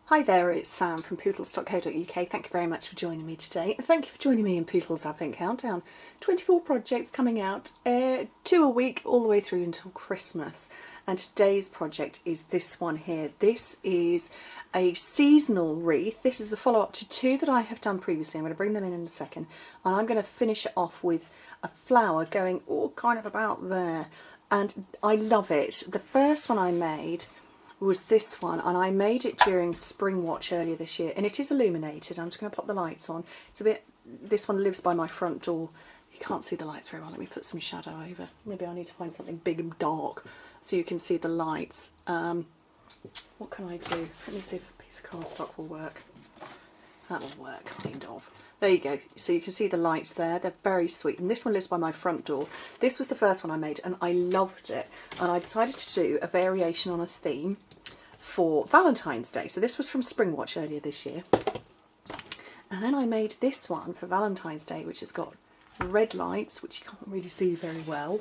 Hi there, it's Sam from Pootles.co.uk. Thank you very much for joining me today. And thank you for joining me in Pootles Advent Countdown. 24 projects coming out, 2 a week all the way through until Christmas. And today's project is this one here. This is a seasonal wreath. This is a follow-up to 2 that I have done previously. I'm going to bring them in a second. And I'm going to finish it off with a flower going all kind of about there. And I love it. The first one I made was this one, and I made it during Spring Watch earlier this year, and it is illuminated. I'm just going to pop the lights on. It's a bit, this one lives by my front door. You can't see the lights very well. Let me put some shadow over. Maybe I need to find something big and dark so you can see the lights. What can I do? Let me see if a piece of cardstock will work. That will work, kind of. There you go. So you can see the lights there. They're very sweet. And this one lives by my front door. This was the first one I made and I loved it. And I decided to do a variation on a theme for Valentine's Day. So this was from Spring Watch earlier this year. And then I made this one for Valentine's Day, which has got red lights, which you can't really see very well.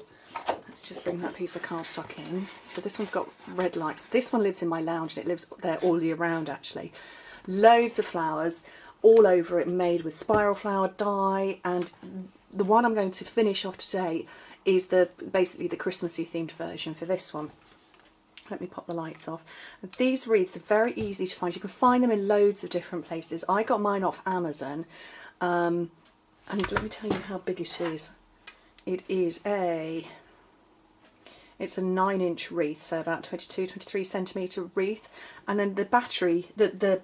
Let's just bring that piece of cardstock in. So this one's got red lights. This one lives in my lounge and it lives there all year round actually. Loads of flowers all over it, made with spiral flower dye, and the one I'm going to finish off today is basically the Christmassy themed version for this one. Let me pop the lights off. These wreaths are very easy to find. You can find them in loads of different places. I got mine off Amazon, and let me tell you how big it is. It's a 9-inch wreath, so about 22-23 centimetre wreath, and then the battery, the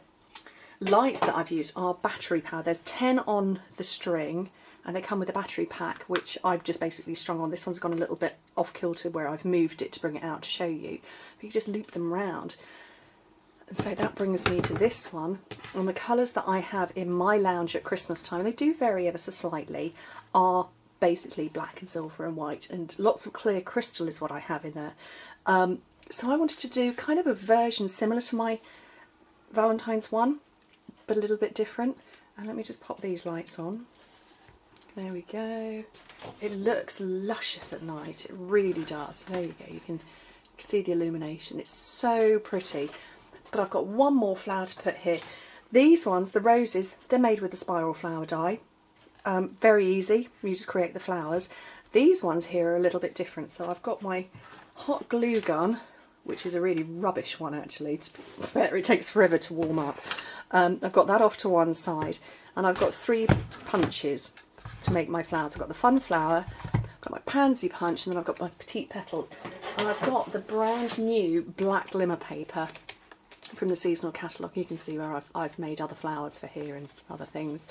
lights that I've used are battery powered. There's 10 on the string and they come with a battery pack, which I've just basically strung on. This one's gone a little bit off kilter where I've moved it to bring it out to show you. But you just loop them round. And so that brings me to this one. And the colours that I have in my lounge at Christmas time, and they do vary ever so slightly, are basically black and silver and white, and lots of clear crystal is what I have in there. So I wanted to do kind of a version similar to my Valentine's one, but a little bit different. And let me just pop these lights on. There we go. It looks luscious at night. It really does. There you go. You can see the illumination. It's so pretty. But I've got one more flower to put here. These ones, the roses, they're made with the spiral flower dye. Very easy. You just create the flowers. These ones here are a little bit different. So I've got my hot glue gun, which is a really rubbish one actually. It takes forever to warm up. I've got that off to one side, and I've got 3 punches to make my flowers. I've got the fun flower, I've got my pansy punch, and then I've got my petite petals. And I've got the brand new black glimmer paper from the seasonal catalogue. You can see where I've made other flowers for here and other things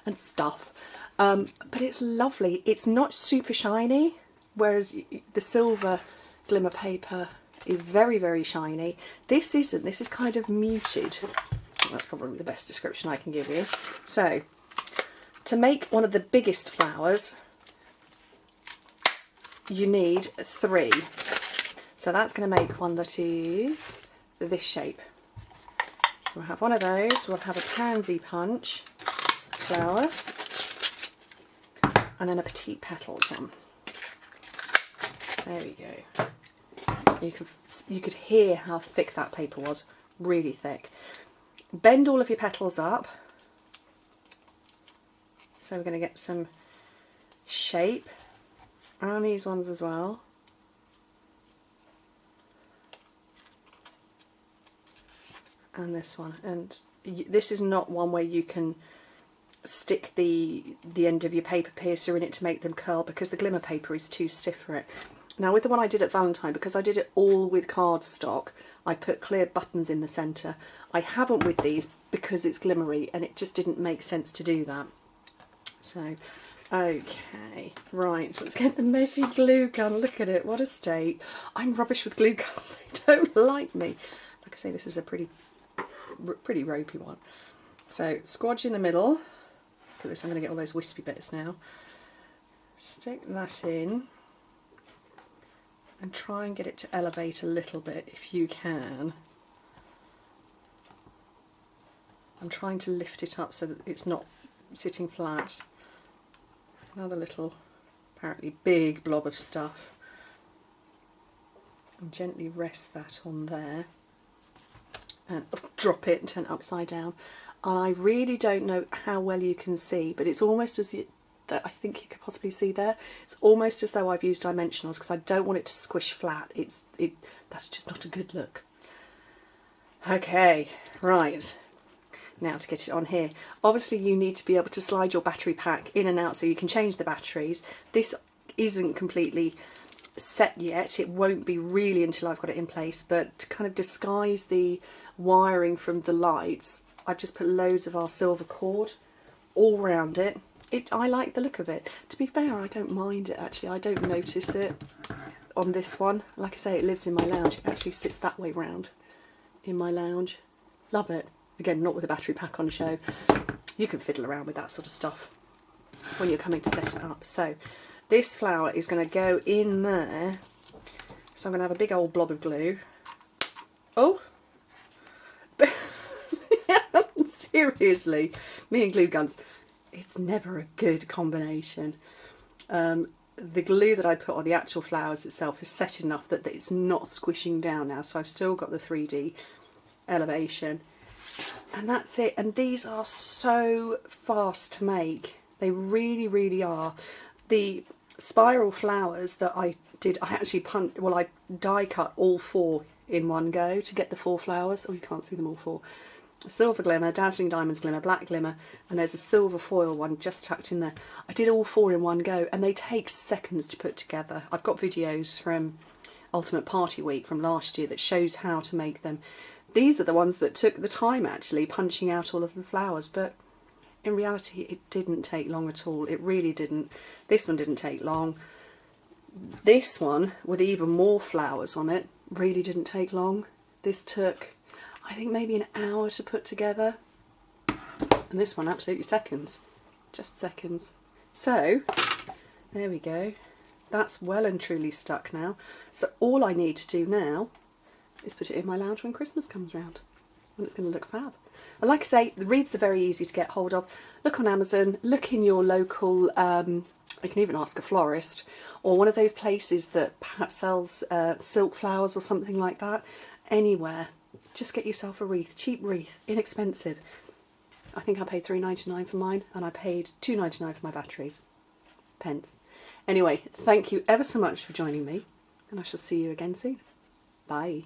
and stuff. But it's lovely. It's not super shiny, whereas the silver glimmer paper is very, very shiny. This isn't. This is kind of muted. That's probably the best description I can give you. So, to make one of the biggest flowers, you need 3. So that's going to make one that is this shape. So we'll have one of those, we'll have a pansy punch flower, and then a petite petals one. There we go. You could hear how thick that paper was, really thick. Bend all of your petals up. So we're going to get some shape around these ones as well. And this one. And this is not one where you can stick the end of your paper piercer in it to make them curl, because the glimmer paper is too stiff for it. Now with the one I did at Valentine, because I did it all with cardstock, I put clear buttons in the centre. I haven't with these because it's glimmery and it just didn't make sense to do that. So, okay, right, so let's get the messy glue gun. Look at it, what a state. I'm rubbish with glue guns, they don't like me. Like I say, this is a pretty ropey one. So, squodge in the middle. Look at this, I'm going to get all those wispy bits now. Stick that in. And try and get it to elevate a little bit if you can. I'm trying to lift it up so that it's not sitting flat. Another little, apparently big blob of stuff. And gently rest that on there. and drop it and turn it upside down. And I really don't know how well you can see, but it's almost as that I think you could possibly see there. It's almost as though I've used dimensionals because I don't want it to squish flat. That's just not a good look. Okay, right. Now to get it on here. Obviously you need to be able to slide your battery pack in and out so you can change the batteries. This isn't completely set yet. It won't be really until I've got it in place, but to kind of disguise the wiring from the lights, I've just put loads of our silver cord all round it. I like the look of it. To be fair, I don't mind it actually. I don't notice it on this one. Like I say, it lives in my lounge. It actually sits that way round in my lounge. Love it. Again, not with a battery pack on show. You can fiddle around with that sort of stuff when you're coming to set it up. So this flower is going to go in there. So I'm going to have a big old blob of glue. Oh! Seriously, me and glue guns. It's never a good combination. The glue that I put on the actual flowers itself is set enough that it's not squishing down now, so I've still got the 3D elevation. And that's it. And these are so fast to make. They really, really are. The spiral flowers that I did, I actually I die cut all 4 in one go to get the 4 flowers. Oh, you can't see them all 4. Silver glimmer, dazzling diamonds glimmer, black glimmer, and there's a silver foil one just tucked in there. I did all 4 in one go, and they take seconds to put together. I've got videos from Ultimate Party Week from last year that shows how to make them. These are the ones that took the time actually, punching out all of the flowers, but in reality it didn't take long at all. It really didn't. This one didn't take long. This one, with even more flowers on it, really didn't take long. This took, I think, maybe an hour to put together. And this one, absolutely seconds. Just seconds. So, there we go. That's well and truly stuck now. So all I need to do now is put it in my lounge when Christmas comes round. And it's going to look fab. And like I say, the wreaths are very easy to get hold of. Look on Amazon, look in your local, you can even ask a florist, or one of those places that perhaps sells silk flowers or something like that. Anywhere. Just get yourself a wreath, cheap wreath, inexpensive. I think I paid £3.99 for mine, and I paid £2.99 for my batteries. Pence. Anyway, thank you ever so much for joining me, and I shall see you again soon. Bye.